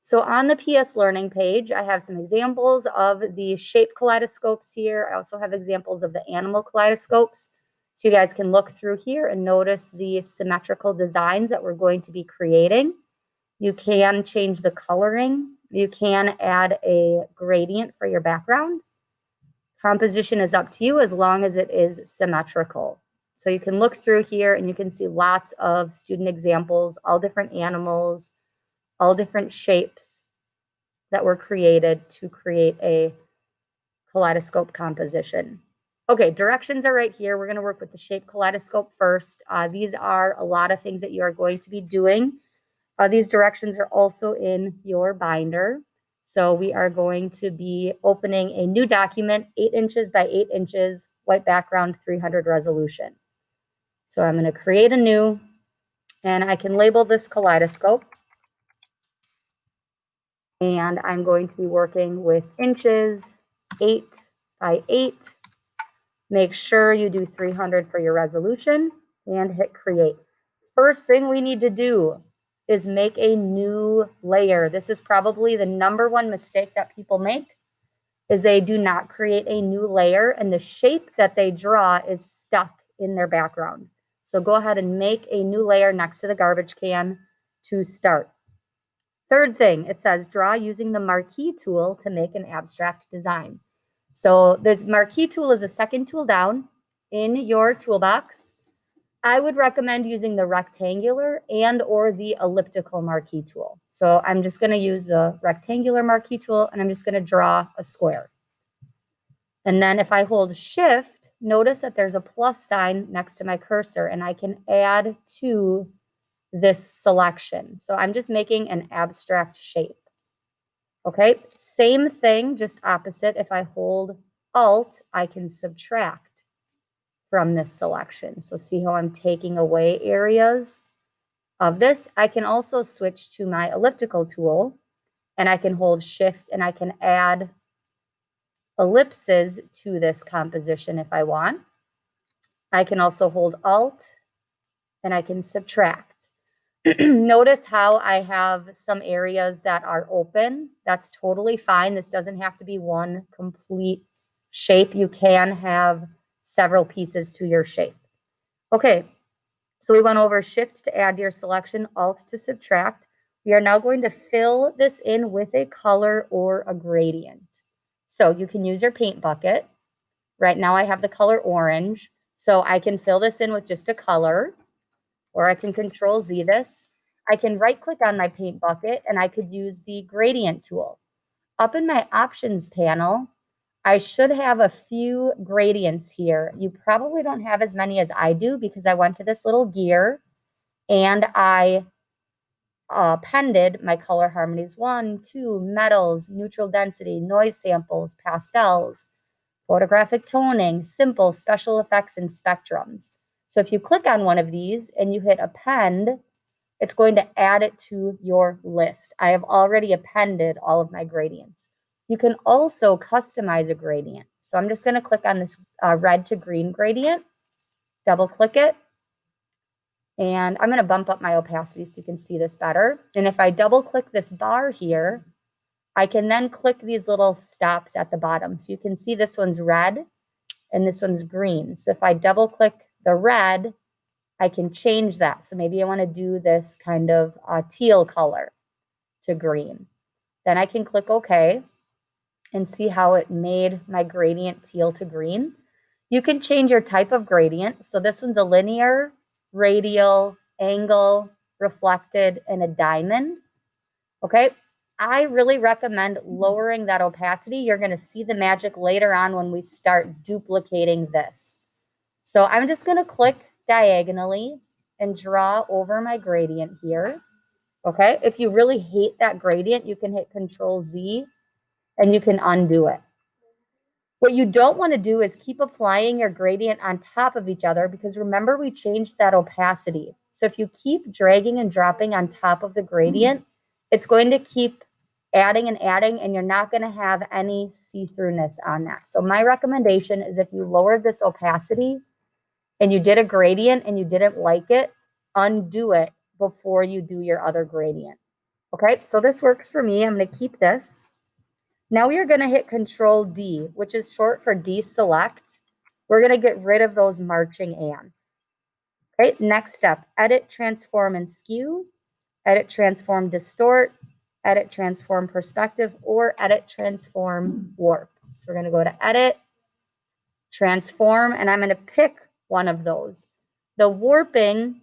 So on the PS Learning page, I have some examples of the shape kaleidoscopes here. I also have examples of the animal kaleidoscopes. So you guys can look through here and notice the symmetrical designs that we're going to be creating. You can change the coloring. You can add a gradient for your background. Composition is up to you as long as it is symmetrical. So you can look through here and you can see lots of student examples, all different animals, all different shapes that were created to create a kaleidoscope composition. Okay, directions are right here. We're going to work with the shape kaleidoscope first. These are a lot of things that you are going to be doing. These directions are also in your binder. So we are going to be opening a new document, 8 inches by 8 inches, white background, 300 resolution. So I'm going to create a new, and I can label this kaleidoscope. And I'm going to be working with inches, 8 by 8. Make sure you do 300 for your resolution and hit create. First thing we need to do is make a new layer. This is probably the #1 mistake that people make, is they do not create a new layer and the shape that they draw is stuck in their background. So go ahead and make a new layer next to the garbage can to start. Third thing, it says draw using the marquee tool to make an abstract design. So the marquee tool is the second tool down in your toolbox. I would recommend using the rectangular and or the elliptical marquee tool. So I'm just going to use the rectangular marquee tool and I'm just going to draw a square. And then if I hold shift, notice that there's a plus sign next to my cursor and I can add to this selection. So I'm just making an abstract shape. Okay, same thing, just opposite. If I hold Alt, I can subtract from this selection. So see how I'm taking away areas of this? I can also switch to my elliptical tool and I can hold shift and I can add ellipses to this composition if I want. I can also hold Alt and I can subtract. Notice how I have some areas that are open. That's totally fine. This doesn't have to be one complete shape. You can have several pieces to your shape. Okay, so we went over shift to add to your selection, Alt to subtract. We are now going to fill this in with a color or a gradient. So you can use your paint bucket. Right now I have the color orange, so I can fill this in with just a color, or I can Control Z this. I can right click on my paint bucket and I could use the gradient tool. Up in my options panel, I should have a few gradients here. You probably don't have as many as I do because I went to this little gear and I appended my color harmonies 1, 2, metals, neutral density, noise samples, pastels, photographic toning, simple, special effects, and spectrums. So if you click on one of these and you hit append, it's going to add it to your list. I have already appended all of my gradients. You can also customize a gradient. So I'm just going to click on this red to green gradient, double click it, and I'm going to bump up my opacity so you can see this better. And if I double click this bar here, I can then click these little stops at the bottom. So you can see this one's red and this one's green. So if I double click the red, I can change that. So maybe I want to do this kind of teal color to green. Then I can click OK and see how it made my gradient teal to green. You can change your type of gradient. So this one's a linear, radial, angle, reflected, and a diamond. Okay, I really recommend lowering that opacity. You're going to see the magic later on when we start duplicating this. So I'm just going to click diagonally and draw over my gradient here. Okay, if you really hate that gradient, you can hit Control Z and you can undo it. What you don't want to do is keep applying your gradient on top of each other because remember we changed that opacity. So if you keep dragging and dropping on top of the gradient, it's going to keep adding and you're not going to have any see-throughness on that. So my recommendation is if you lowered this opacity and you did a gradient and you didn't like it, undo it before you do your other gradient. Okay, so this works for me. I'm going to keep this. Now we are going to hit Control D, which is short for deselect. We're going to get rid of those marching ants. Okay, next step, edit, transform, and skew, edit, transform, distort, edit, transform, perspective, or edit, transform, warp. So we're going to go to edit, transform, and I'm going to pick one of those. The warping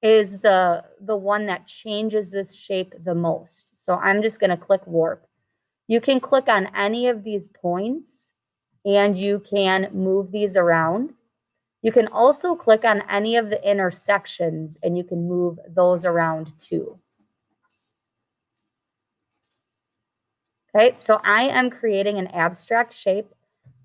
is the one that changes this shape the most. So I'm just going to click warp. You can click on any of these points and you can move these around. You can also click on any of the intersections and you can move those around too. Okay, so I am creating an abstract shape.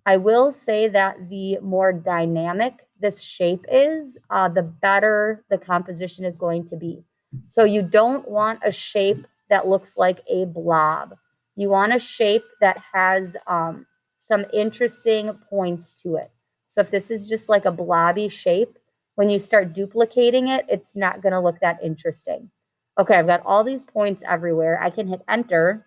I will say that the more dynamic this shape is, the better the composition is going to be. So you don't want a shape that looks like a blob. You want a shape that has some interesting points to it. So if this is just like a blobby shape, when you start duplicating it, it's not going to look that interesting. Okay, I've got all these points everywhere. I can hit enter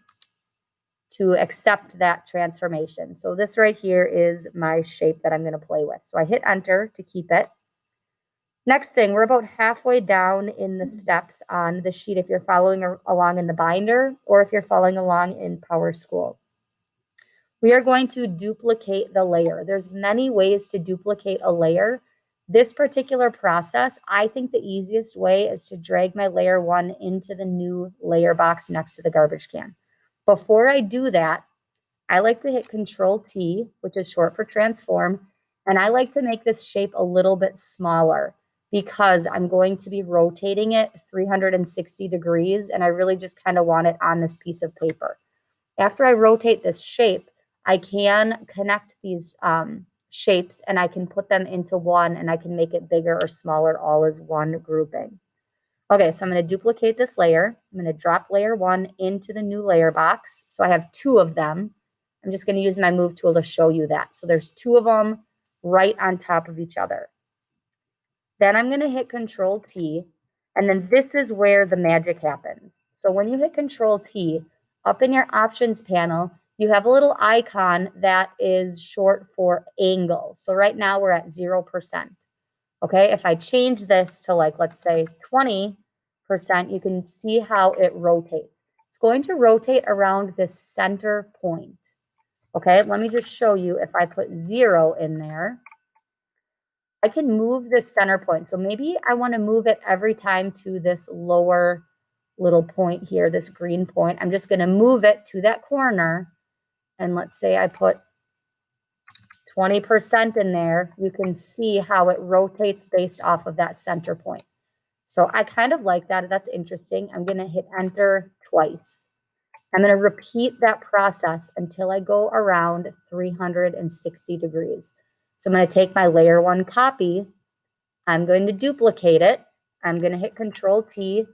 to accept that transformation. So this right here is my shape that I'm going to play with. So I hit enter to keep it. Next thing, we're about halfway down in the steps on the sheet if you're following along in the binder or if you're following along in PowerSchool. We are going to duplicate the layer. There's many ways to duplicate a layer. This particular process, I think the easiest way is to drag my layer 1 into the new layer box next to the garbage can. Before I do that, I like to hit Control T, which is short for transform, and I like to make this shape a little bit smaller because I'm going to be rotating it 360 degrees, and I really just kind of want it on this piece of paper. After I rotate this shape, I can connect these shapes and I can put them into one and I can make it bigger or smaller all as one grouping. Okay, so I'm going to duplicate this layer. I'm going to drop layer 1 into the new layer box. So I have 2 of them. I'm just going to use my move tool to show you that. So there's 2 of them right on top of each other. Then I'm going to hit Control T, and then this is where the magic happens. So when you hit Control T, up in your options panel, you have a little icon that is short for angle. So right now we're at 0%. Okay, if I change this to like, let's say 20%, you can see how it rotates. It's going to rotate around this center point. Okay, let me just show you. If I put 0 in there, I can move this center point. So maybe I want to move it every time to this lower little point here, this green point. I'm just going to move it to that corner. And let's say I put 20% in there, you can see how it rotates based off of that center point. So I kind of like that. That's interesting. I'm going to hit enter twice. I'm going to repeat that process until I go around 360 degrees. So I'm going to take my layer 1 copy. I'm going to duplicate it. I'm going to hit Control T,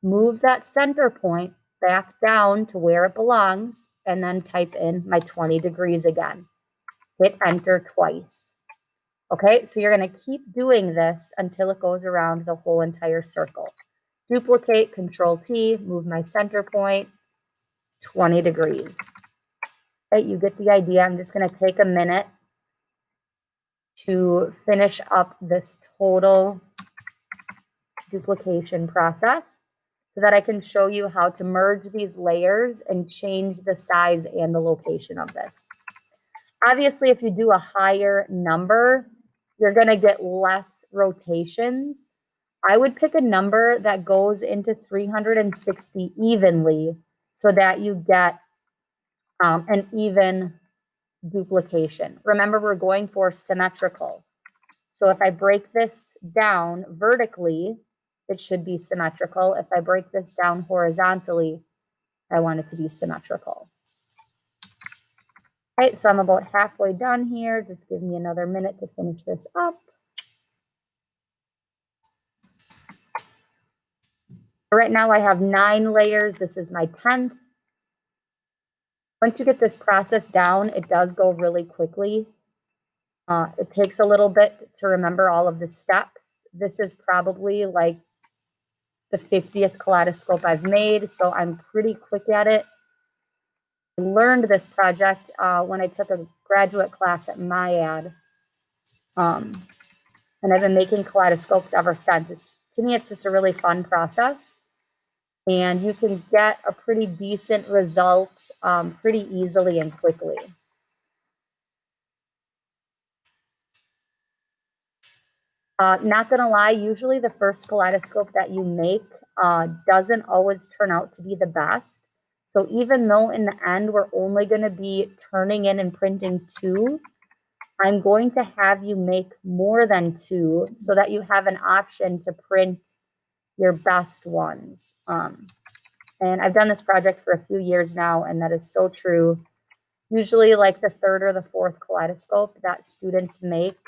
move that center point back down to where it belongs, and then type in my 20 degrees again. Hit enter twice. Okay, so you're going to keep doing this until it goes around the whole entire circle. Duplicate, Control T, move my center point, 20 degrees. Okay, you get the idea. I'm just going to take a minute to finish up this total duplication process so that I can show you how to merge these layers and change the size and the location of this. Obviously, if you do a higher number, you're going to get less rotations. I would pick a number that goes into 360 evenly so that you get an even duplication. Remember, we're going for symmetrical. So if I break this down vertically, it should be symmetrical. If I break this down horizontally, I want it to be symmetrical. Okay, so I'm about halfway done here. Just give me another minute to finish this up. Right now I have 9 layers. This is my 10th. Once you get this process down, it does go really quickly. It takes a little bit to remember all of the steps. This is probably like the 50th kaleidoscope I've made, so I'm pretty quick at it. I learned this project when I took a graduate class at MyAd, and I've been making kaleidoscopes ever since. To me, it's just a really fun process, and you can get a pretty decent result pretty easily and quickly. Not gonna lie, usually the first kaleidoscope that you make doesn't always turn out to be the best. So even though in the end we're only gonna be turning in and printing 2, I'm going to have you make more than 2 so that you have an option to print your best ones. And I've done this project for a few years now, and that is so true. Usually like the 3rd or the 4th kaleidoscope that students make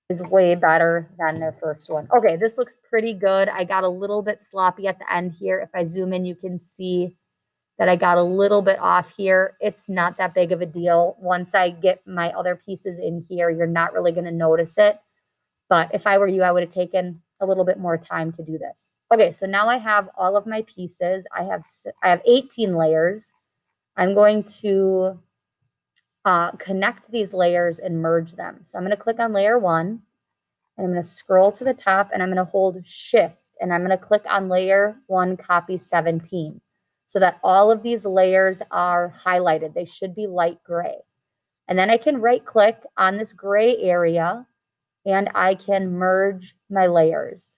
is way better than their first one. Okay, this looks pretty good. I got a little bit sloppy at the end here. If I zoom in, you can see that I got a little bit off here. It's not that big of a deal. Once I get my other pieces in here, you're not really going to notice it. But if I were you, I would have taken a little bit more time to do this. Okay, so now I have all of my pieces. I have 18 layers. I'm going to connect these layers and merge them. So I'm going to click on layer 1, and I'm going to scroll to the top, and I'm going to hold shift, and I'm going to click on layer 1, copy 17, so that all of these layers are highlighted. They should be light gray. And then I can right click on this gray area, and I can merge my layers.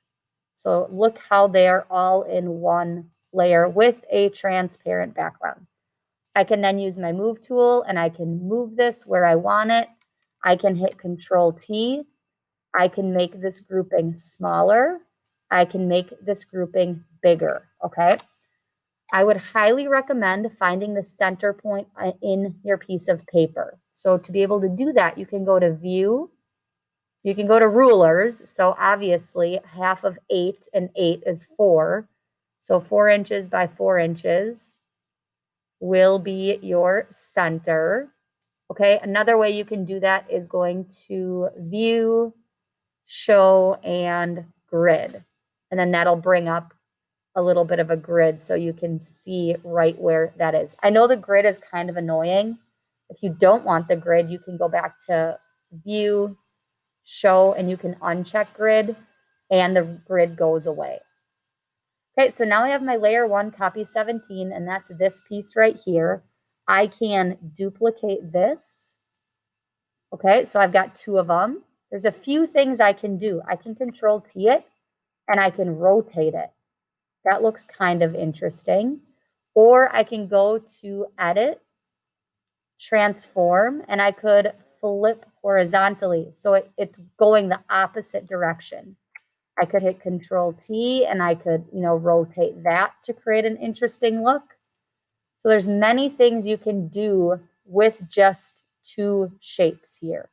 So look how they're all in one layer with a transparent background. I can then use my move tool, and I can move this where I want it. I can hit Control T. I can make this grouping smaller. I can make this grouping bigger, okay? I would highly recommend finding the center point in your piece of paper. So to be able to do that, you can go to View. You can go to Rulers. So obviously, half of 8 and 8 is 4. So 4 inches by 4 inches will be your center. Okay, another way you can do that is going to View, Show, and Grid. And then that'll bring up a little bit of a grid so you can see right where that is. I know the grid is kind of annoying. If you don't want the grid, you can go back to View, Show, and you can uncheck Grid, and the grid goes away. Okay, so now I have my layer 1, copy 17, and that's this piece right here. I can duplicate this. Okay, so I've got 2 of them. There's a few things I can do. I can Control T it, and I can rotate it. That looks kind of interesting. Or I can go to Edit, Transform, and I could flip horizontally. So it's going the opposite direction. I could hit Control T, and I could, rotate that to create an interesting look. So there's many things you can do with just 2 shapes here.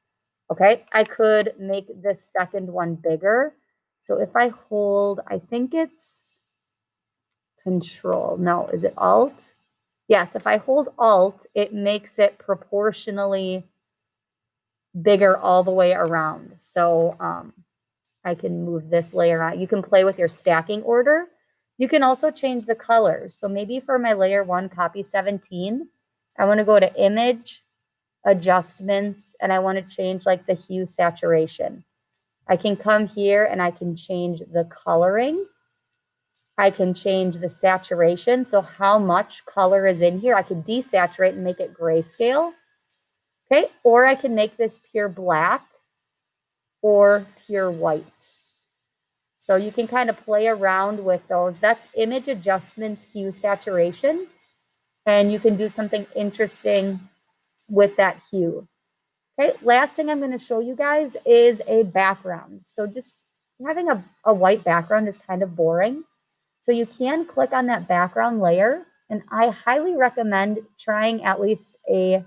Okay, I could make this second one bigger. So if I hold, I think it's Control. No, is it Alt? Yes, if I hold Alt, it makes it proportionally bigger all the way around. So I can move this layer out. You can play with your stacking order. You can also change the colors. So maybe for my layer 1, copy 17, I want to go to Image, Adjustments, and I want to change like the hue saturation. I can come here and I can change the coloring. I can change the saturation. So how much color is in here? I can desaturate and make it grayscale. Okay, or I can make this pure black or pure white. So you can kind of play around with those. That's image adjustments, hue saturation. And you can do something interesting with that hue. Okay, last thing I'm going to show you guys is a background. So just having a white background is kind of boring. So you can click on that background layer, and I highly recommend trying at least a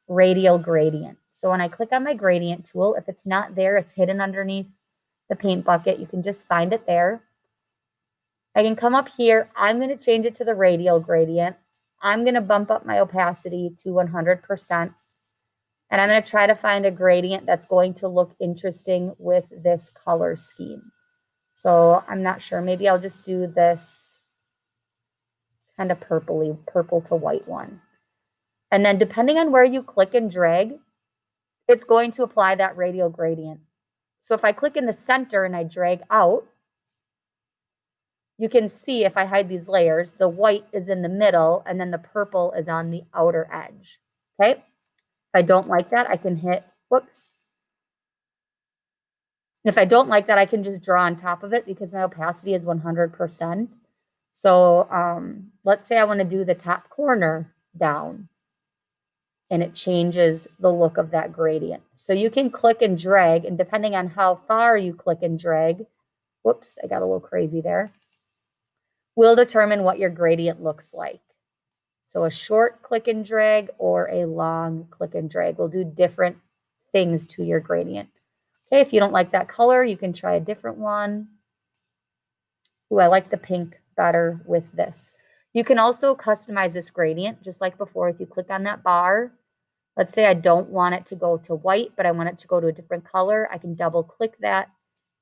radial gradient. So when I click on my gradient tool, if it's not there, it's hidden underneath the paint bucket. You can just find it there. I can come up here. I'm going to change it to the radial gradient. I'm going to bump up my opacity to 100%. And I'm going to try to find a gradient that's going to look interesting with this color scheme. So I'm not sure. Maybe I'll just do this kind of purple to white one. And then depending on where you click and drag, it's going to apply that radial gradient. So if I click in the center and I drag out, you can see if I hide these layers, the white is in the middle and then the purple is on the outer edge. Okay. If I don't like that, I can hit, whoops. If I don't like that, I can just draw on top of it because my opacity is 100%. So let's say I want to do the top corner down and it changes the look of that gradient. So you can click and drag, and depending on how far you click and drag, whoops, I got a little crazy there, will determine what your gradient looks like. So a short click and drag or a long click and drag will do different things to your gradient. Okay, if you don't like that color, you can try a different one. Ooh, I like the pink better with this. You can also customize this gradient, just like before. If you click on that bar, let's say I don't want it to go to white, but I want it to go to a different color. I can double click that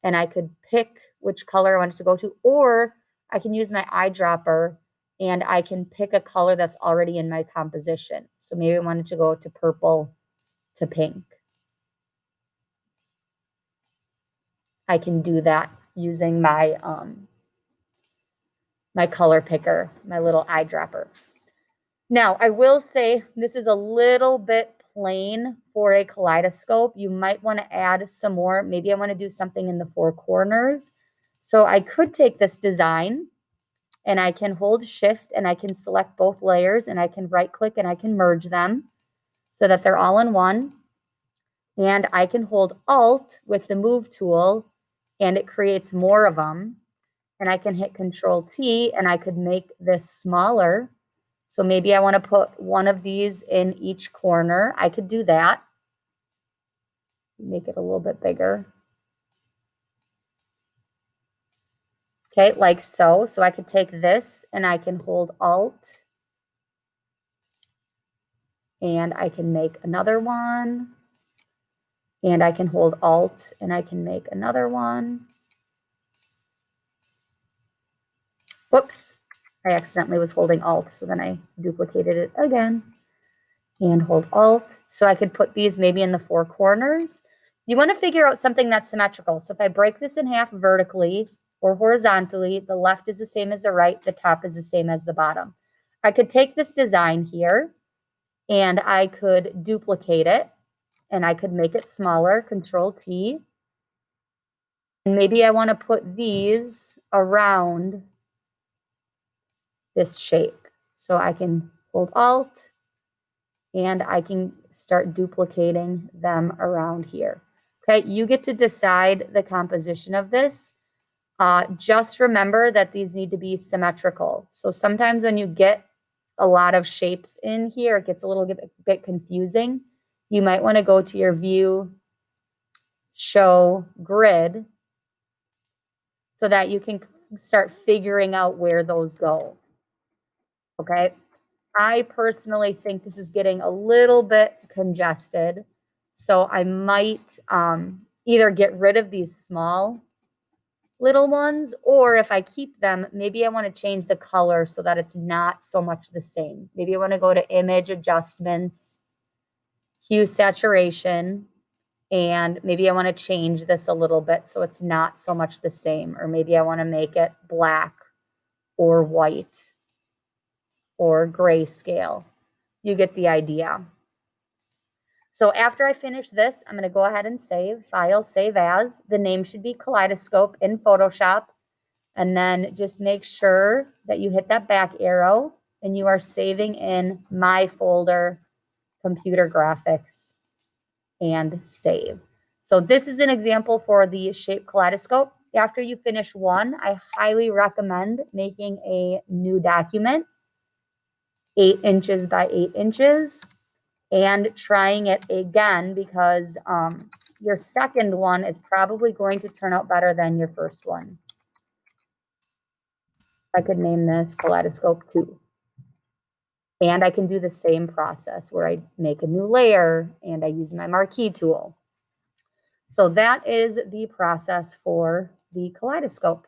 and I could pick which color I want it to go to, or I can use my eyedropper and I can pick a color that's already in my composition. So maybe I want it to go to purple to pink. I can do that using my my color picker, my little eyedropper. Now, I will say this is a little bit plain for a kaleidoscope. You might want to add some more. Maybe I want to do something in the four corners. So I could take this design and I can hold shift and I can select both layers and I can right click and I can merge them so that they're all in one. And I can hold alt with the move tool and it creates more of them. And I can hit Control T and I could make this smaller. So maybe I want to put one of these in each corner. I could do that. Make it a little bit bigger. Okay, like so. So I could take this and I can hold Alt. And I can make another one. And I can hold Alt and I can make another one. Whoops, I accidentally was holding Alt, so then I duplicated it again. And hold Alt. So I could put these maybe in the four corners. You want to figure out something that's symmetrical. So if I break this in half vertically or horizontally, the left is the same as the right, the top is the same as the bottom. I could take this design here and I could duplicate it and I could make it smaller, Control T. And maybe I want to put these around this shape. So I can hold Alt and I can start duplicating them around here. Okay, you get to decide the composition of this. Just remember that these need to be symmetrical. So sometimes when you get a lot of shapes in here, it gets a little bit confusing. You might want to go to your view, show grid, so that you can start figuring out where those go. Okay, I personally think this is getting a little bit congested. So I might either get rid of these small little ones, or if I keep them, maybe I want to change the color so that it's not so much the same. Maybe I want to go to image adjustments, hue saturation, and maybe I want to change this a little bit so it's not so much the same. Or maybe I want to make it black or white or grayscale. You get the idea. So after I finish this, I'm going to go ahead and save, file, save as. The name should be Kaleidoscope in Photoshop. And then just make sure that you hit that back arrow and you are saving in my folder, computer graphics, and save. So this is an example for the shape kaleidoscope. After you finish one, I highly recommend making a new document, 8 inches by 8 inches, and trying it again because your second one is probably going to turn out better than your first one. I could name this Kaleidoscope 2. And I can do the same process where I make a new layer and I use my marquee tool. So that is the process for the kaleidoscope.